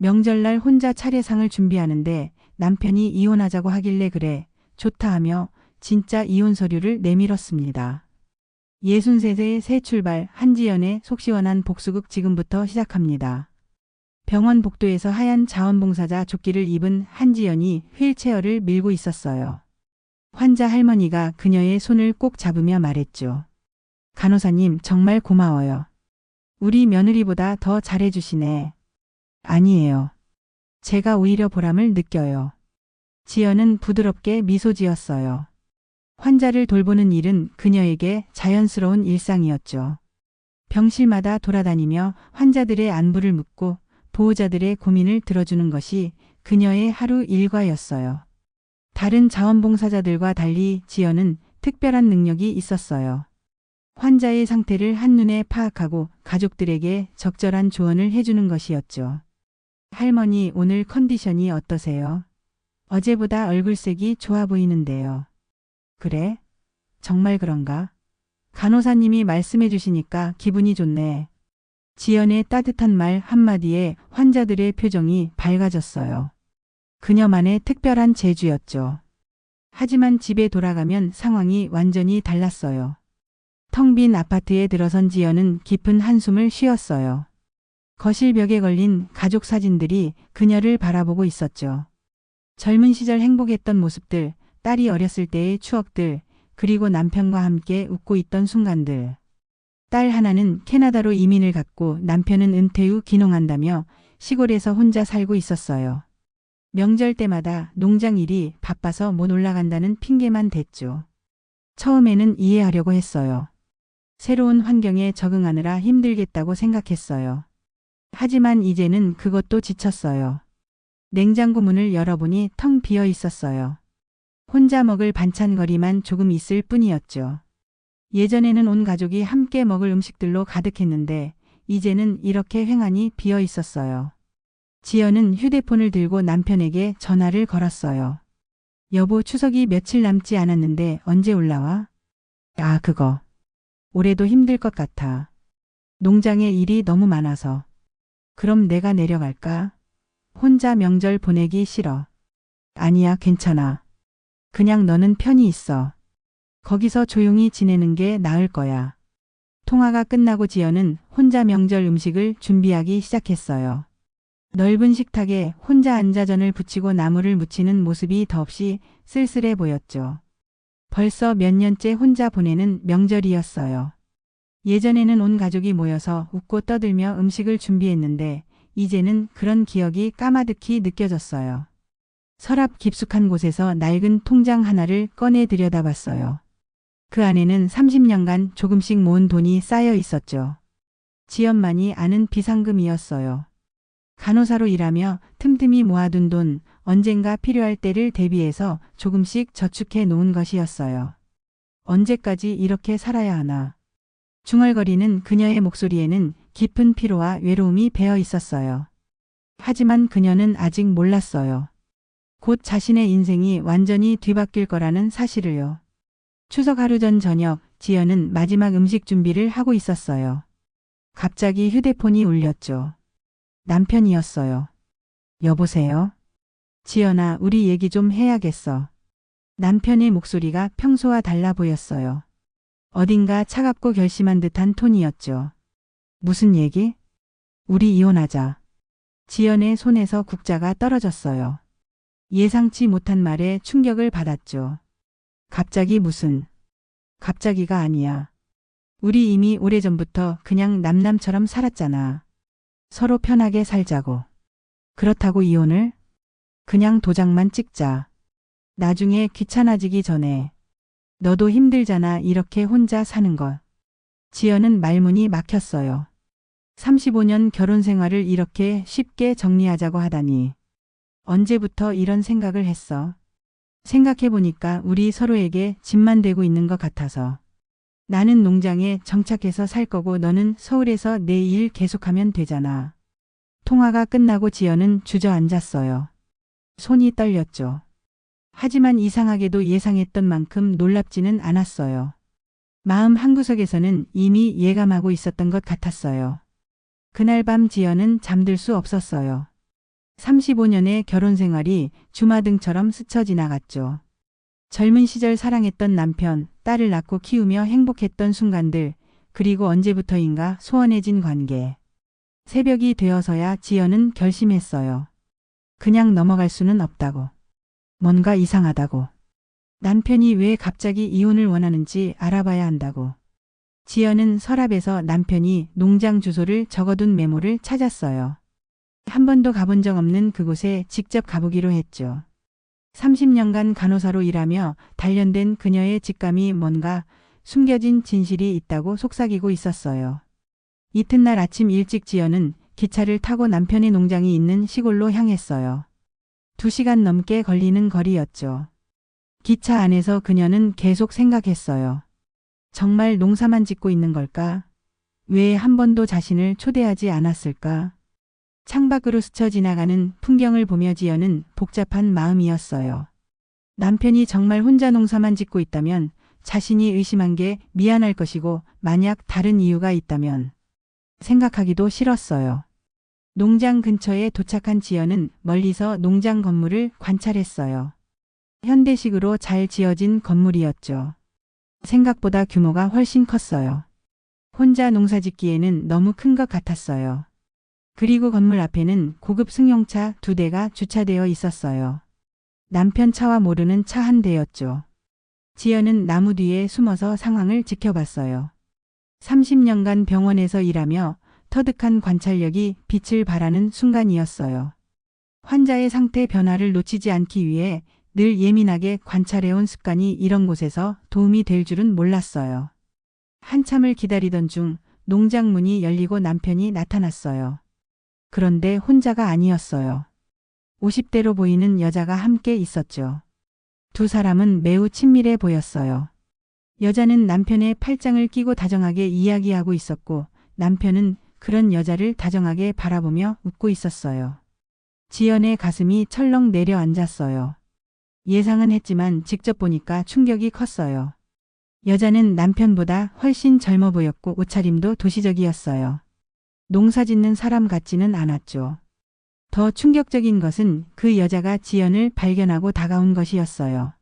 명절날 혼자 차례상을 준비하는데 남편이 이혼하자고 하길래 그래, 좋다 하며 진짜 이혼 서류를 내밀었습니다. 63세의 새 출발 한지연의 속 시원한 복수극 지금부터 시작합니다. 병원 복도에서 하얀 자원봉사자 조끼를 입은 한지연이 휠체어를 밀고 있었어요. 환자 할머니가 그녀의 손을 꼭 잡으며 말했죠. 간호사님 정말 고마워요. 우리 며느리보다 더 잘해주시네. 아니에요. 제가 오히려 보람을 느껴요. 지연은 부드럽게 미소 지었어요. 환자를 돌보는 일은 그녀에게 자연스러운 일상이었죠. 병실마다 돌아다니며 환자들의 안부를 묻고 보호자들의 고민을 들어주는 것이 그녀의 하루 일과였어요. 다른 자원봉사자들과 달리 지연은 특별한 능력이 있었어요. 환자의 상태를 한눈에 파악하고 가족들에게 적절한 조언을 해주는 것이었죠. 할머니, 오늘 컨디션이 어떠세요? 어제보다 얼굴색이 좋아 보이는데요. 그래? 정말 그런가? 간호사님이 말씀해 주시니까 기분이 좋네. 지연의 따뜻한 말 한마디에 환자들의 표정이 밝아졌어요. 그녀만의 특별한 재주였죠. 하지만 집에 돌아가면 상황이 완전히 달랐어요. 텅 빈 아파트에 들어선 지연은 깊은 한숨을 쉬었어요. 거실 벽에 걸린 가족 사진들이 그녀를 바라보고 있었죠. 젊은 시절 행복했던 모습들, 딸이 어렸을 때의 추억들, 그리고 남편과 함께 웃고 있던 순간들. 딸 하나는 캐나다로 이민을 갔고 남편은 은퇴 후 귀농한다며 시골에서 혼자 살고 있었어요. 명절 때마다 농장 일이 바빠서 못 올라간다는 핑계만 댔죠. 처음에는 이해하려고 했어요. 새로운 환경에 적응하느라 힘들겠다고 생각했어요. 하지만 이제는 그것도 지쳤어요. 냉장고 문을 열어보니 텅 비어 있었어요. 혼자 먹을 반찬거리만 조금 있을 뿐이었죠. 예전에는 온 가족이 함께 먹을 음식들로 가득했는데 이제는 이렇게 횡하니 비어 있었어요. 지연은 휴대폰을 들고 남편에게 전화를 걸었어요. 여보, 추석이 며칠 남지 않았는데 언제 올라와? 아, 그거. 올해도 힘들 것 같아. 농장에 일이 너무 많아서. 그럼 내가 내려갈까? 혼자 명절 보내기 싫어. 아니야, 괜찮아. 그냥 너는 편히 있어. 거기서 조용히 지내는 게 나을 거야. 통화가 끝나고 지연은 혼자 명절 음식을 준비하기 시작했어요. 넓은 식탁에 혼자 앉아 전을 부치고 나물을 무치는 모습이 더없이 쓸쓸해 보였죠. 벌써 몇 년째 혼자 보내는 명절이었어요. 예전에는 온 가족이 모여서 웃고 떠들며 음식을 준비했는데 이제는 그런 기억이 까마득히 느껴졌어요. 서랍 깊숙한 곳에서 낡은 통장 하나를 꺼내 들여다봤어요. 그 안에는 30년간 조금씩 모은 돈이 쌓여 있었죠. 지연만이 아는 비상금이었어요. 간호사로 일하며 틈틈이 모아둔 돈, 언젠가 필요할 때를 대비해서 조금씩 저축해 놓은 것이었어요. 언제까지 이렇게 살아야 하나. 중얼거리는 그녀의 목소리에는 깊은 피로와 외로움이 배어 있었어요. 하지만 그녀는 아직 몰랐어요. 곧 자신의 인생이 완전히 뒤바뀔 거라는 사실을요. 추석 하루 전 저녁, 지연은 마지막 음식 준비를 하고 있었어요. 갑자기 휴대폰이 울렸죠. 남편이었어요. 여보세요? 지연아, 우리 얘기 좀 해야겠어. 남편의 목소리가 평소와 달라 보였어요. 어딘가 차갑고 결심한 듯한 톤이었죠. 무슨 얘기? 우리 이혼하자. 지연의 손에서 국자가 떨어졌어요. 예상치 못한 말에 충격을 받았죠. 갑자기 무슨? 갑자기가 아니야. 우리 이미 오래전부터 그냥 남남처럼 살았잖아. 서로 편하게 살자고. 그렇다고 이혼을? 그냥 도장만 찍자. 나중에 귀찮아지기 전에. 너도 힘들잖아, 이렇게 혼자 사는 것. 지연은 말문이 막혔어요. 35년 결혼 생활을 이렇게 쉽게 정리하자고 하다니. 언제부터 이런 생각을 했어? 생각해보니까 우리 서로에게 짐만 되고 있는 것 같아서. 나는 농장에 정착해서 살 거고 너는 서울에서 내 일 계속하면 되잖아. 통화가 끝나고 지연은 주저앉았어요. 손이 떨렸죠. 하지만 이상하게도 예상했던 만큼 놀랍지는 않았어요. 마음 한구석에서는 이미 예감하고 있었던 것 같았어요. 그날 밤 지연은 잠들 수 없었어요. 35년의 결혼 생활이 주마등처럼 스쳐 지나갔죠. 젊은 시절 사랑했던 남편, 딸을 낳고 키우며 행복했던 순간들, 그리고 언제부터인가 소원해진 관계. 새벽이 되어서야 지연은 결심했어요. 그냥 넘어갈 수는 없다고. 뭔가 이상하다고. 남편이 왜 갑자기 이혼을 원하는지 알아봐야 한다고. 지연은 서랍에서 남편이 농장 주소를 적어둔 메모를 찾았어요. 한 번도 가본 적 없는 그곳에 직접 가보기로 했죠. 30년간 간호사로 일하며 단련된 그녀의 직감이 뭔가 숨겨진 진실이 있다고 속삭이고 있었어요. 이튿날 아침 일찍 지연은 기차를 타고 남편의 농장이 있는 시골로 향했어요. 2시간 넘게 걸리는 거리였죠. 기차 안에서 그녀는 계속 생각했어요. 정말 농사만 짓고 있는 걸까? 왜 한 번도 자신을 초대하지 않았을까? 창밖으로 스쳐 지나가는 풍경을 보며 지연은 복잡한 마음이었어요. 남편이 정말 혼자 농사만 짓고 있다면 자신이 의심한 게 미안할 것이고 만약 다른 이유가 있다면 생각하기도 싫었어요. 농장 근처에 도착한 지연은 멀리서 농장 건물을 관찰했어요. 현대식으로 잘 지어진 건물이었죠. 생각보다 규모가 훨씬 컸어요. 혼자 농사 짓기에는 너무 큰 것 같았어요. 그리고 건물 앞에는 고급 승용차 2대가 주차되어 있었어요. 남편 차와 모르는 차 한 대였죠. 지연은 나무 뒤에 숨어서 상황을 지켜봤어요. 30년간 병원에서 일하며 터득한 관찰력이 빛을 발하는 순간이었어요. 환자의 상태 변화를 놓치지 않기 위해 늘 예민하게 관찰해온 습관이 이런 곳에서 도움이 될 줄은 몰랐어요. 한참을 기다리던 중 농장 문이 열리고 남편이 나타났어요. 그런데 혼자가 아니었어요. 50대로 보이는 여자가 함께 있었죠. 2 사람은 매우 친밀해 보였어요. 여자는 남편의 팔짱을 끼고 다정하게 이야기하고 있었고 남편은 그런 여자를 다정하게 바라보며 웃고 있었어요. 지연의 가슴이 철렁 내려앉았어요. 예상은 했지만 직접 보니까 충격이 컸어요. 여자는 남편보다 훨씬 젊어 보였고 옷차림도 도시적이었어요. 농사 짓는 사람 같지는 않았죠. 더 충격적인 것은 그 여자가 지연을 발견하고 다가온 것이었어요.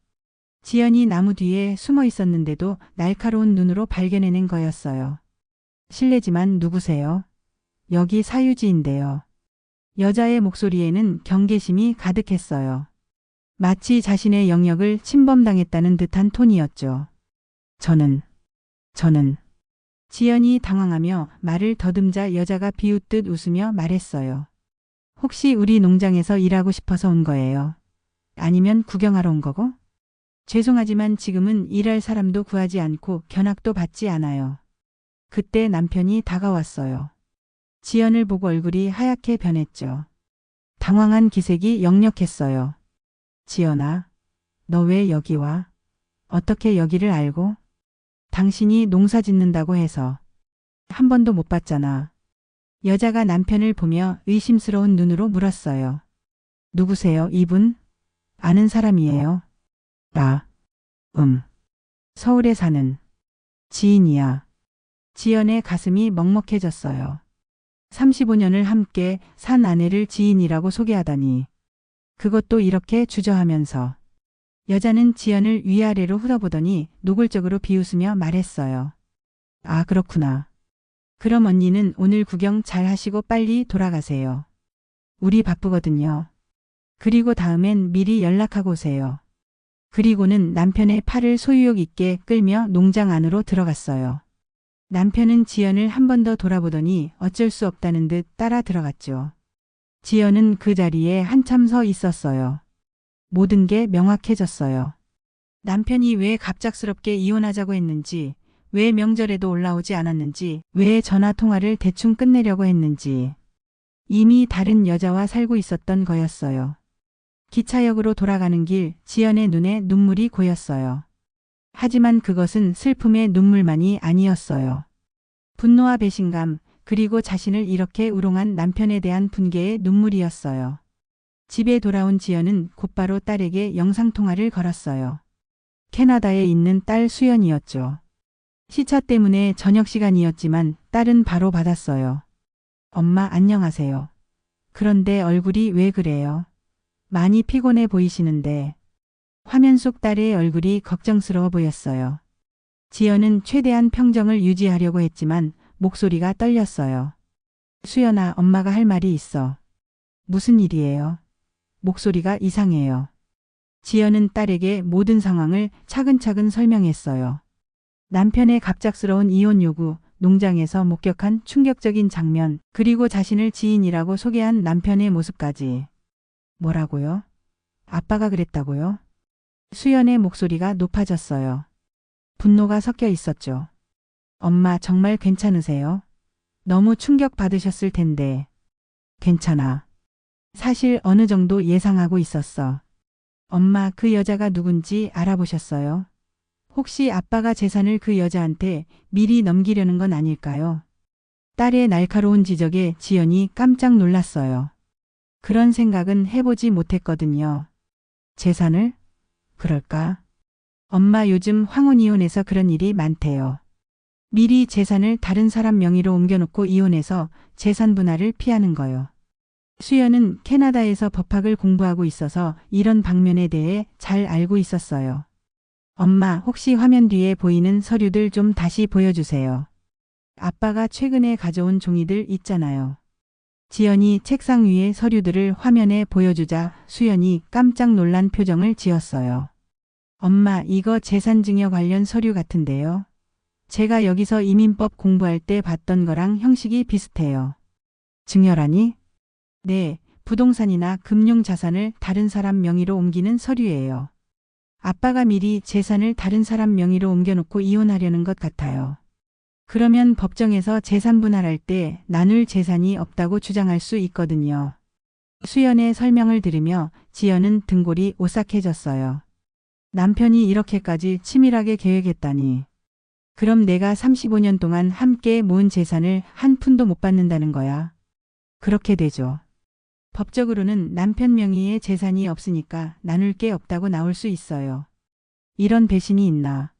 지연이 나무 뒤에 숨어 있었는데도 날카로운 눈으로 발견해낸 거였어요. 실례지만 누구세요? 여기 사유지인데요. 여자의 목소리에는 경계심이 가득했어요. 마치 자신의 영역을 침범당했다는 듯한 톤이었죠. 저는. 지연이 당황하며 말을 더듬자 여자가 비웃듯 웃으며 말했어요. 혹시 우리 농장에서 일하고 싶어서 온 거예요? 아니면 구경하러 온 거고? 죄송하지만 지금은 일할 사람도 구하지 않고 견학도 받지 않아요. 그때 남편이 다가왔어요. 지연을 보고 얼굴이 하얗게 변했죠. 당황한 기색이 역력했어요. 지연아, 너 왜 여기 와? 어떻게 여기를 알고? 당신이 농사 짓는다고 해서. 한 번도 못 봤잖아. 여자가 남편을 보며 의심스러운 눈으로 물었어요. 누구세요, 이분? 아는 사람이에요. 서울에 사는 지인이야. 지연의 가슴이 먹먹해졌어요. 35년을 함께 산 아내를 지인이라고 소개하다니. 그것도 이렇게 주저하면서. 여자는 지연을 위아래로 흘러보더니 노골적으로 비웃으며 말했어요. 아, 그렇구나. 그럼 언니는 오늘 구경 잘 하시고 빨리 돌아가세요. 우리 바쁘거든요. 그리고 다음엔 미리 연락하고 오세요. 그리고는 남편의 팔을 소유욕 있게 끌며 농장 안으로 들어갔어요. 남편은 지연을 한 번 더 돌아보더니 어쩔 수 없다는 듯 따라 들어갔죠. 지연은 그 자리에 한참 서 있었어요. 모든 게 명확해졌어요. 남편이 왜 갑작스럽게 이혼하자고 했는지, 왜 명절에도 올라오지 않았는지, 왜 전화 통화를 대충 끝내려고 했는지. 이미 다른 여자와 살고 있었던 거였어요. 기차역으로 돌아가는 길 지연의 눈에 눈물이 고였어요. 하지만 그것은 슬픔의 눈물만이 아니었어요. 분노와 배신감, 그리고 자신을 이렇게 우롱한 남편에 대한 분개의 눈물이었어요. 집에 돌아온 지연은 곧바로 딸에게 영상통화를 걸었어요. 캐나다에 있는 딸 수연이었죠. 시차 때문에 저녁 시간이었지만 딸은 바로 받았어요. 엄마 안녕하세요. 그런데 얼굴이 왜 그래요? 많이 피곤해 보이시는데. 화면 속 딸의 얼굴이 걱정스러워 보였어요. 지연은 최대한 평정을 유지하려고 했지만 목소리가 떨렸어요. 수연아, 엄마가 할 말이 있어. 무슨 일이에요? 목소리가 이상해요. 지연은 딸에게 모든 상황을 차근차근 설명했어요. 남편의 갑작스러운 이혼 요구, 농장에서 목격한 충격적인 장면, 그리고 자신을 지인이라고 소개한 남편의 모습까지. 뭐라고요? 아빠가 그랬다고요? 수연의 목소리가 높아졌어요. 분노가 섞여 있었죠. 엄마, 정말 괜찮으세요? 너무 충격받으셨을 텐데. 괜찮아. 사실 어느 정도 예상하고 있었어. 엄마, 그 여자가 누군지 알아보셨어요? 혹시 아빠가 재산을 그 여자한테 미리 넘기려는 건 아닐까요? 딸의 날카로운 지적에 지연이 깜짝 놀랐어요. 그런 생각은 해보지 못했거든요. 재산을? 그럴까? 엄마, 요즘 황혼 이혼해서 그런 일이 많대요. 미리 재산을 다른 사람 명의로 옮겨놓고 이혼해서 재산 분할을 피하는 거요. 수연은 캐나다에서 법학을 공부하고 있어서 이런 방면에 대해 잘 알고 있었어요. 엄마, 혹시 화면 뒤에 보이는 서류들 좀 다시 보여주세요. 아빠가 최근에 가져온 종이들 있잖아요. 지연이 책상 위의 서류들을 화면에 보여주자 수연이 깜짝 놀란 표정을 지었어요. 엄마, 이거 재산증여 관련 서류 같은데요. 제가 여기서 이민법 공부할 때 봤던 거랑 형식이 비슷해요. 증여라니? 네, 부동산이나 금융자산을 다른 사람 명의로 옮기는 서류예요. 아빠가 미리 재산을 다른 사람 명의로 옮겨놓고 이혼하려는 것 같아요. 그러면 법정에서 재산 분할할 때 나눌 재산이 없다고 주장할 수 있거든요. 수연의 설명을 들으며 지연은 등골이 오싹해졌어요. 남편이 이렇게까지 치밀하게 계획했다니. 그럼 내가 35년 동안 함께 모은 재산을 한 푼도 못 받는다는 거야. 그렇게 되죠. 법적으로는 남편 명의의 재산이 없으니까 나눌 게 없다고 나올 수 있어요. 이런 배신이 있나.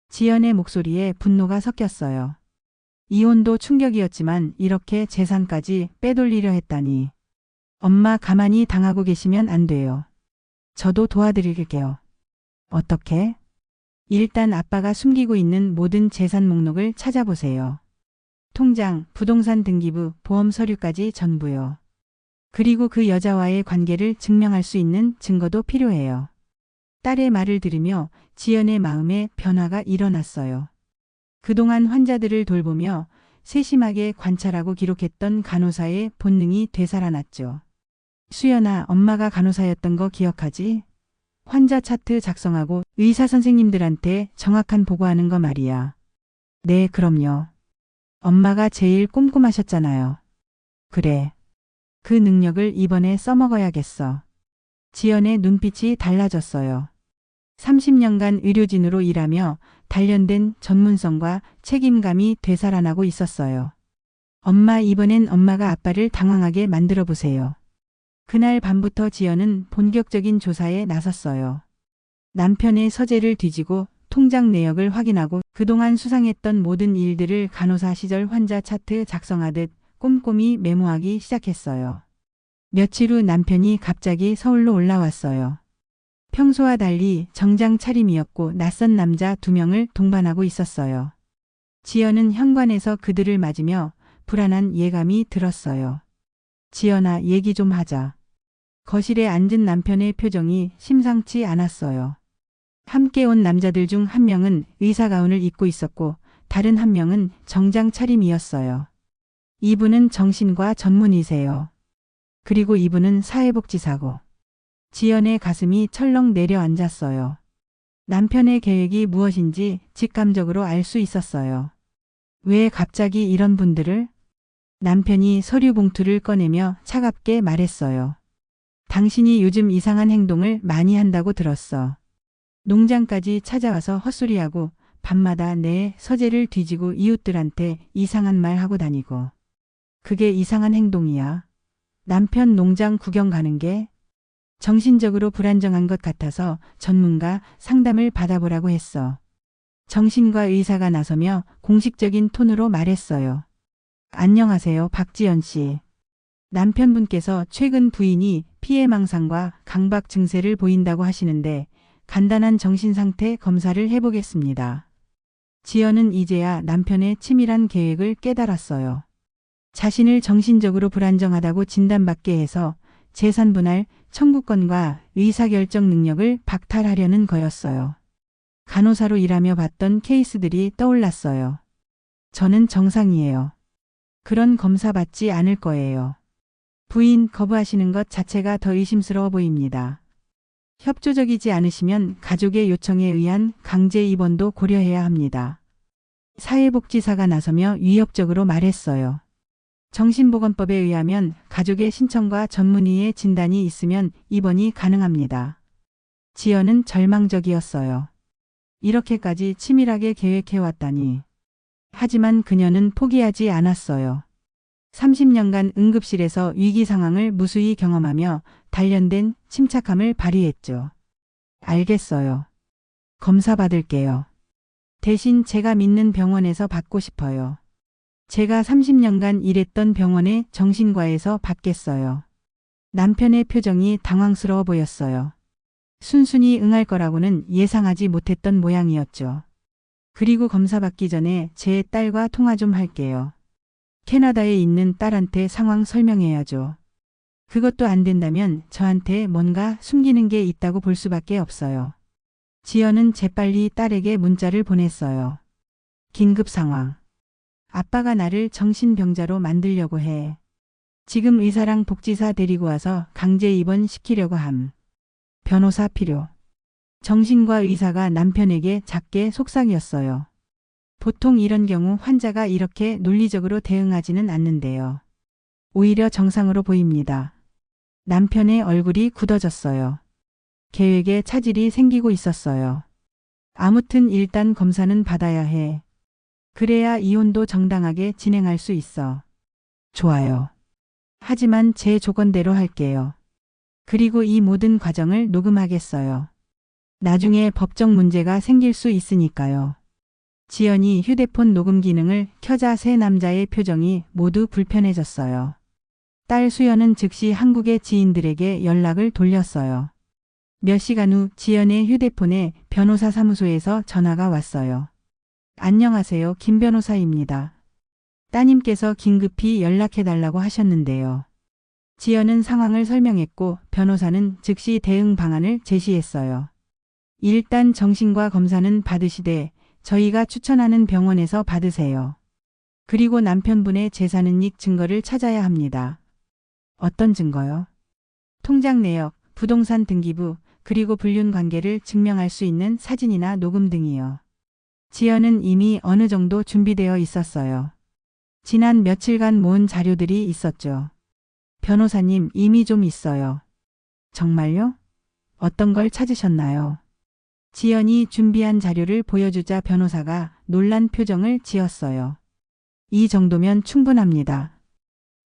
지연의 목소리에 분노가 섞였어요. 이혼도 충격이었지만 이렇게 재산까지 빼돌리려 했다니. 엄마, 가만히 당하고 계시면 안 돼요. 저도 도와드릴게요. 어떻게? 일단 아빠가 숨기고 있는 모든 재산 목록을 찾아보세요. 통장, 부동산 등기부, 보험 서류까지 전부요. 그리고 그 여자와의 관계를 증명할 수 있는 증거도 필요해요. 딸의 말을 들으며 지연의 마음에 변화가 일어났어요. 그동안 환자들을 돌보며 세심하게 관찰하고 기록했던 간호사의 본능이 되살아났죠. 수연아, 엄마가 간호사였던 거 기억하지? 환자 차트 작성하고 의사 선생님들한테 정확한 보고하는 거 말이야. 네, 그럼요. 엄마가 제일 꼼꼼하셨잖아요. 그래. 그 능력을 이번에 써먹어야겠어. 지연의 눈빛이 달라졌어요. 30년간 의료진으로 일하며 단련된 전문성과 책임감이 되살아나고 있었어요. 엄마, 이번엔 엄마가 아빠를 당황하게 만들어 보세요. 그날 밤부터 지연은 본격적인 조사에 나섰어요. 남편의 서재를 뒤지고 통장 내역을 확인하고 그동안 수상했던 모든 일들을 간호사 시절 환자 차트 작성하듯 꼼꼼히 메모하기 시작했어요. 며칠 후 남편이 갑자기 서울로 올라왔어요. 평소와 달리 정장 차림이었고 낯선 남자 2명을 동반하고 있었어요. 지연은 현관에서 그들을 맞으며 불안한 예감이 들었어요. 지연아, 얘기 좀 하자. 거실에 앉은 남편의 표정이 심상치 않았어요. 함께 온 남자들 중 한 명은 의사 가운을 입고 있었고 다른 한 명은 정장 차림이었어요. 이분은 정신과 전문의세요. 그리고 이분은 사회복지사고. 지연의 가슴이 철렁 내려앉았어요. 남편의 계획이 무엇인지 직감적으로 알 수 있었어요. 왜 갑자기 이런 분들을? 남편이 서류 봉투를 꺼내며 차갑게 말했어요. 당신이 요즘 이상한 행동을 많이 한다고 들었어. 농장까지 찾아와서 헛소리하고 밤마다 내 서재를 뒤지고 이웃들한테 이상한 말 하고 다니고. 그게 이상한 행동이야. 남편 농장 구경 가는 게 정신적으로 불안정한 것 같아서 전문가 상담을 받아보라고 했어. 정신과 의사가 나서며 공식적인 톤으로 말했어요. 안녕하세요, 박지연 씨. 남편분께서 최근 부인이 피해망상과 강박 증세를 보인다고 하시는데 간단한 정신상태 검사를 해보겠습니다. 지연은 이제야 남편의 치밀한 계획을 깨달았어요. 자신을 정신적으로 불안정하다고 진단받게 해서 재산 분할, 청구권과 의사결정 능력을 박탈하려는 거였어요. 간호사로 일하며 봤던 케이스들이 떠올랐어요. 저는 정상이에요. 그런 검사 받지 않을 거예요. 부인 거부하시는 것 자체가 더 의심스러워 보입니다. 협조적이지 않으시면 가족의 요청에 의한 강제 입원도 고려해야 합니다. 사회복지사가 나서며 위협적으로 말했어요. 정신보건법에 의하면 가족의 신청과 전문의의 진단이 있으면 입원이 가능합니다. 지연은 절망적이었어요. 이렇게까지 치밀하게 계획해왔다니. 하지만 그녀는 포기하지 않았어요. 30년간 응급실에서 위기 상황을 무수히 경험하며 단련된 침착함을 발휘했죠. 알겠어요. 검사 받을게요. 대신 제가 믿는 병원에서 받고 싶어요. 제가 30년간 일했던 병원의 정신과에서 받겠어요. 남편의 표정이 당황스러워 보였어요. 순순히 응할 거라고는 예상하지 못했던 모양이었죠. 그리고 검사 받기 전에 제 딸과 통화 좀 할게요. 캐나다에 있는 딸한테 상황 설명해야죠. 그것도 안 된다면 저한테 뭔가 숨기는 게 있다고 볼 수밖에 없어요. 지연은 재빨리 딸에게 문자를 보냈어요. 긴급 상황. 아빠가 나를 정신병자로 만들려고 해. 지금 의사랑 복지사 데리고 와서 강제 입원시키려고 함. 변호사 필요. 정신과 의사가 남편에게 작게 속삭였어요. 보통 이런 경우 환자가 이렇게 논리적으로 대응하지는 않는데요. 오히려 정상으로 보입니다. 남편의 얼굴이 굳어졌어요. 계획에 차질이 생기고 있었어요. 아무튼 일단 검사는 받아야 해. 그래야 이혼도 정당하게 진행할 수 있어. 좋아요. 하지만 제 조건대로 할게요. 그리고 이 모든 과정을 녹음하겠어요. 나중에 법적 문제가 생길 수 있으니까요. 지연이 휴대폰 녹음 기능을 켜자 세 남자의 표정이 모두 불편해졌어요. 딸 수연은 즉시 한국의 지인들에게 연락을 돌렸어요. 몇 시간 후 지연의 휴대폰에 변호사 사무소에서 전화가 왔어요. 안녕하세요, 김 변호사입니다. 따님께서 긴급히 연락해달라고 하셨는데요. 지연은 상황을 설명했고 변호사는 즉시 대응 방안을 제시했어요. 일단 정신과 검사는 받으시되 저희가 추천하는 병원에서 받으세요. 그리고 남편분의 재산은닉 증거를 찾아야 합니다. 어떤 증거요? 통장 내역, 부동산 등기부, 그리고 불륜 관계를 증명할 수 있는 사진이나 녹음 등이요. 지연은 이미 어느 정도 준비되어 있었어요. 지난 며칠간 모은 자료들이 있었죠. 변호사님, 이미 좀 있어요. 정말요? 어떤 걸 찾으셨나요? 지연이 준비한 자료를 보여주자 변호사가 놀란 표정을 지었어요. 이 정도면 충분합니다.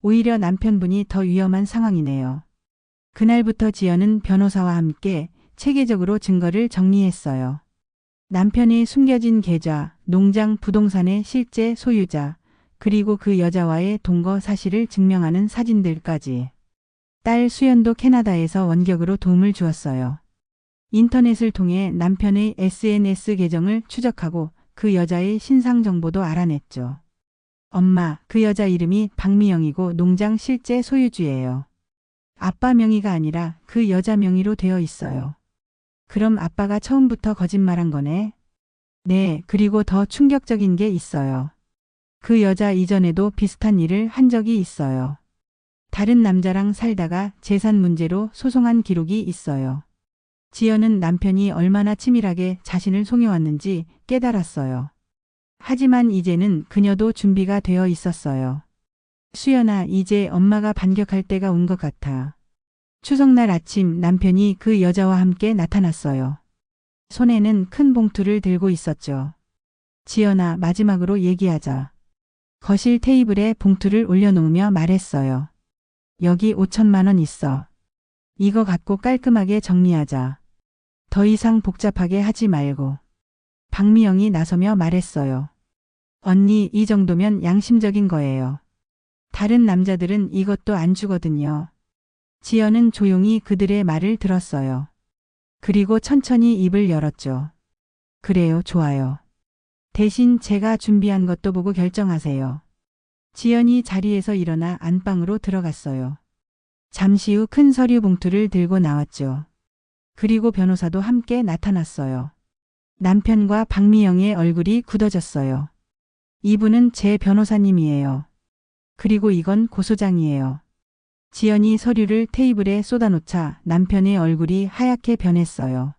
오히려 남편분이 더 위험한 상황이네요. 그날부터 지연은 변호사와 함께 체계적으로 증거를 정리했어요. 남편이 숨겨진 계좌, 농장 부동산의 실제 소유자, 그리고 그 여자와의 동거 사실을 증명하는 사진들까지. 딸 수연도 캐나다에서 원격으로 도움을 주었어요. 인터넷을 통해 남편의 SNS 계정을 추적하고 그 여자의 신상 정보도 알아냈죠. 엄마, 그 여자 이름이 박미영이고 농장 실제 소유주예요. 아빠 명의가 아니라 그 여자 명의로 되어 있어요. 그럼 아빠가 처음부터 거짓말한 거네? 네, 그리고 더 충격적인 게 있어요. 그 여자 이전에도 비슷한 일을 한 적이 있어요. 다른 남자랑 살다가 재산 문제로 소송한 기록이 있어요. 지연은 남편이 얼마나 치밀하게 자신을 속여왔는지 깨달았어요. 하지만 이제는 그녀도 준비가 되어 있었어요. 수연아, 이제 엄마가 반격할 때가 온 것 같아. 추석날 아침 남편이 그 여자와 함께 나타났어요. 손에는 큰 봉투를 들고 있었죠. 지연아, 마지막으로 얘기하자. 거실 테이블에 봉투를 올려놓으며 말했어요. 여기 5천만 원 있어. 이거 갖고 깔끔하게 정리하자. 더 이상 복잡하게 하지 말고. 박미영이 나서며 말했어요. 언니, 이 정도면 양심적인 거예요. 다른 남자들은 이것도 안 주거든요. 지연은 조용히 그들의 말을 들었어요. 그리고 천천히 입을 열었죠. 그래요, 좋아요. 대신 제가 준비한 것도 보고 결정하세요. 지연이 자리에서 일어나 안방으로 들어갔어요. 잠시 후 큰 서류 봉투를 들고 나왔죠. 그리고 변호사도 함께 나타났어요. 남편과 박미영의 얼굴이 굳어졌어요. 이분은 제 변호사님이에요. 그리고 이건 고소장이에요. 지연이 서류를 테이블에 쏟아놓자 남편의 얼굴이 하얗게 변했어요.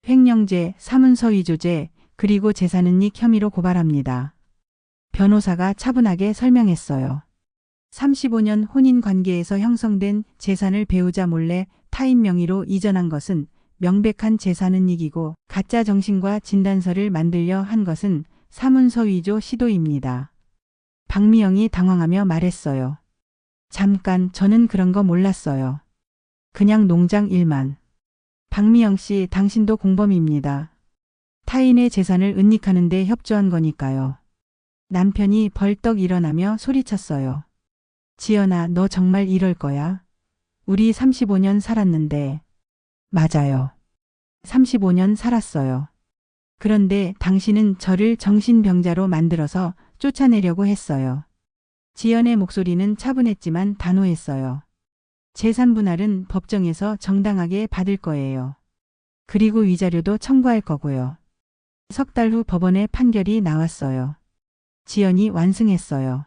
횡령죄, 사문서 위조죄, 그리고 재산은닉 혐의로 고발합니다. 변호사가 차분하게 설명했어요. 35년 혼인 관계에서 형성된 재산을 배우자 몰래 타인 명의로 이전한 것은 명백한 재산은닉이고 가짜 정신과 진단서를 만들려 한 것은 사문서 위조 시도입니다. 박미영이 당황하며 말했어요. 잠깐, 저는 그런 거 몰랐어요. 그냥 농장 일만. 박미영 씨, 당신도 공범입니다. 타인의 재산을 은닉하는 데 협조한 거니까요. 남편이 벌떡 일어나며 소리쳤어요. 지연아, 너 정말 이럴 거야? 우리 35년 살았는데. 맞아요. 35년 살았어요. 그런데 당신은 저를 정신병자로 만들어서 쫓아내려고 했어요. 지연의 목소리는 차분했지만 단호했어요. 재산 분할은 법정에서 정당하게 받을 거예요. 그리고 위자료도 청구할 거고요. 석 달 후 법원의 판결이 나왔어요. 지연이 완승했어요.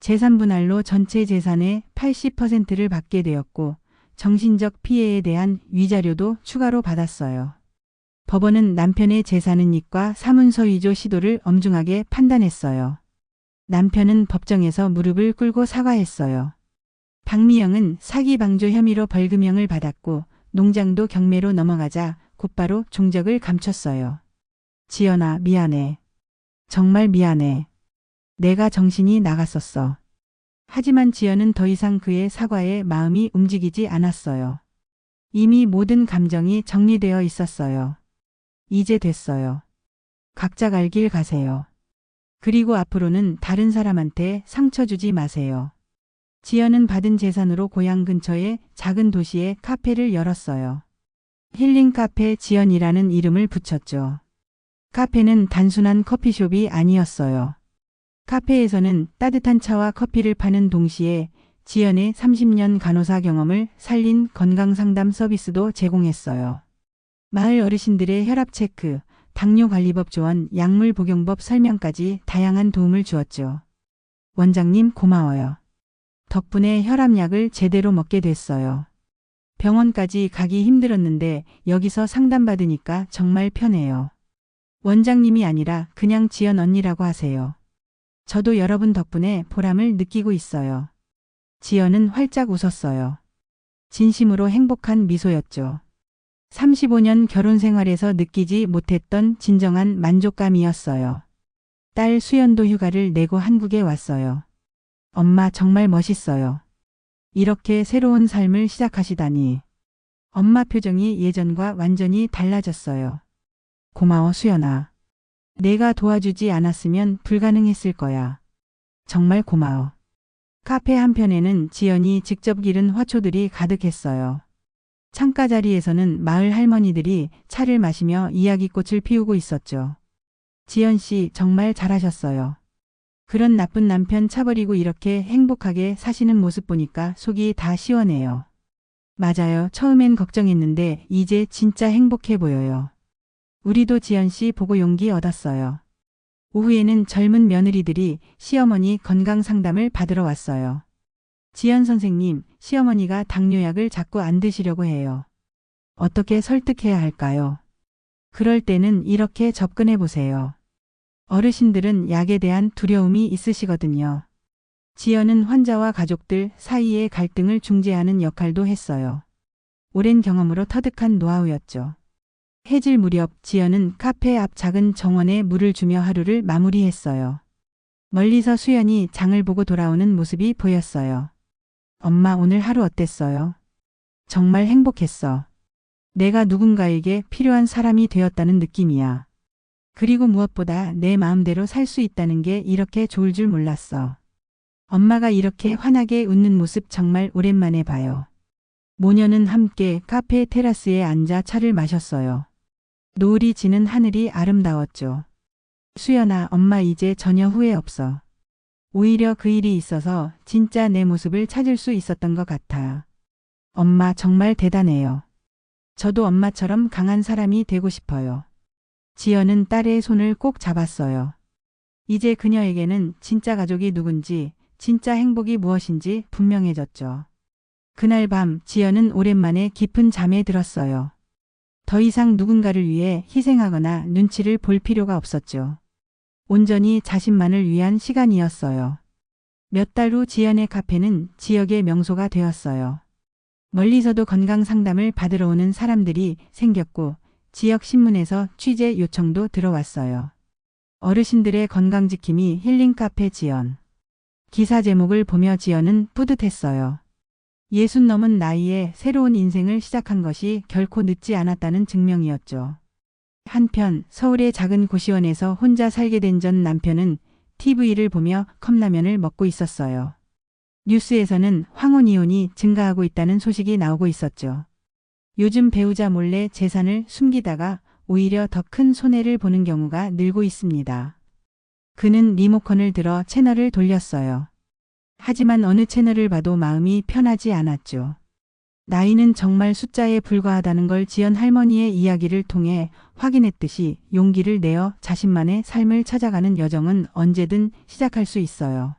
재산 분할로 전체 재산의 80%를 받게 되었고 정신적 피해에 대한 위자료도 추가로 받았어요. 법원은 남편의 재산은닉과 사문서 위조 시도를 엄중하게 판단했어요. 남편은 법정에서 무릎을 꿇고 사과했어요. 박미영은 사기 방조 혐의로 벌금형을 받았고 농장도 경매로 넘어가자 곧바로 종적을 감췄어요. 지연아, 미안해. 정말 미안해. 내가 정신이 나갔었어. 하지만 지연은 더 이상 그의 사과에 마음이 움직이지 않았어요. 이미 모든 감정이 정리되어 있었어요. 이제 됐어요. 각자 갈 길 가세요. 그리고 앞으로는 다른 사람한테 상처 주지 마세요. 지연은 받은 재산으로 고향 근처의 작은 도시에 카페를 열었어요. 힐링 카페 지연이라는 이름을 붙였죠. 카페는 단순한 커피숍이 아니었어요. 카페에서는 따뜻한 차와 커피를 파는 동시에 지연의 30년 간호사 경험을 살린 건강상담 서비스도 제공했어요. 마을 어르신들의 혈압 체크, 당뇨관리법 조언, 약물 복용법 설명까지 다양한 도움을 주었죠. 원장님 고마워요. 덕분에 혈압약을 제대로 먹게 됐어요. 병원까지 가기 힘들었는데 여기서 상담받으니까 정말 편해요. 원장님이 아니라 그냥 지연 언니라고 하세요. 저도 여러분 덕분에 보람을 느끼고 있어요. 지연은 활짝 웃었어요. 진심으로 행복한 미소였죠. 35년 결혼 생활에서 느끼지 못했던 진정한 만족감이었어요. 딸 수연도 휴가를 내고 한국에 왔어요. 엄마 정말 멋있어요. 이렇게 새로운 삶을 시작하시다니. 엄마 표정이 예전과 완전히 달라졌어요. 고마워 수연아. 내가 도와주지 않았으면 불가능했을 거야. 정말 고마워. 카페 한편에는 지연이 직접 기른 화초들이 가득했어요. 창가 자리에서는 마을 할머니들이 차를 마시며 이야기꽃을 피우고 있었죠. 지연 씨 정말 잘하셨어요. 그런 나쁜 남편 차버리고 이렇게 행복하게 사시는 모습 보니까 속이 다 시원해요. 맞아요. 처음엔 걱정했는데 이제 진짜 행복해 보여요. 우리도 지연 씨 보고 용기 얻었어요. 오후에는 젊은 며느리들이 시어머니 건강 상담을 받으러 왔어요. 지연 선생님, 시어머니가 당뇨약을 자꾸 안 드시려고 해요. 어떻게 설득해야 할까요? 그럴 때는 이렇게 접근해 보세요. 어르신들은 약에 대한 두려움이 있으시거든요. 지연은 환자와 가족들 사이의 갈등을 중재하는 역할도 했어요. 오랜 경험으로 터득한 노하우였죠. 해질 무렵 지연은 카페 앞 작은 정원에 물을 주며 하루를 마무리했어요. 멀리서 수연이 장을 보고 돌아오는 모습이 보였어요. 엄마 오늘 하루 어땠어요? 정말 행복했어. 내가 누군가에게 필요한 사람이 되었다는 느낌이야. 그리고 무엇보다 내 마음대로 살 수 있다는 게 이렇게 좋을 줄 몰랐어. 엄마가 이렇게 환하게 웃는 모습 정말 오랜만에 봐요. 모녀는 함께 카페 테라스에 앉아 차를 마셨어요. 노을이 지는 하늘이 아름다웠죠. 수연아, 엄마 이제 전혀 후회 없어. 오히려 그 일이 있어서 진짜 내 모습을 찾을 수 있었던 것 같아. 엄마 정말 대단해요. 저도 엄마처럼 강한 사람이 되고 싶어요. 지연은 딸의 손을 꼭 잡았어요. 이제 그녀에게는 진짜 가족이 누군지, 진짜 행복이 무엇인지 분명해졌죠. 그날 밤 지연은 오랜만에 깊은 잠에 들었어요. 더 이상 누군가를 위해 희생하거나 눈치를 볼 필요가 없었죠. 온전히 자신만을 위한 시간이었어요. 몇 달 후 지연의 카페는 지역의 명소가 되었어요. 멀리서도 건강 상담을 받으러 오는 사람들이 생겼고 지역 신문에서 취재 요청도 들어왔어요. 어르신들의 건강지킴이 힐링 카페 지연. 기사 제목을 보며 지연은 뿌듯했어요. 60 넘은 나이에 새로운 인생을 시작한 것이 결코 늦지 않았다는 증명이었죠. 한편 서울의 작은 고시원에서 혼자 살게 된 전 남편은 TV를 보며 컵라면을 먹고 있었어요. 뉴스에서는 황혼 이혼이 증가하고 있다는 소식이 나오고 있었죠. 요즘 배우자 몰래 재산을 숨기다가 오히려 더 큰 손해를 보는 경우가 늘고 있습니다. 그는 리모컨을 들어 채널을 돌렸어요. 하지만 어느 채널을 봐도 마음이 편하지 않았죠. 나이는 정말 숫자에 불과하다는 걸 지연 할머니의 이야기를 통해 확인했듯이 용기를 내어 자신만의 삶을 찾아가는 여정은 언제든 시작할 수 있어요.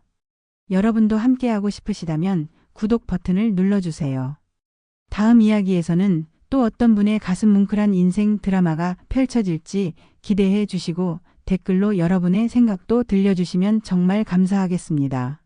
여러분도 함께하고 싶으시다면 구독 버튼을 눌러주세요. 다음 이야기에서는 또 어떤 분의 가슴 뭉클한 인생 드라마가 펼쳐질지 기대해 주시고 댓글로 여러분의 생각도 들려주시면 정말 감사하겠습니다.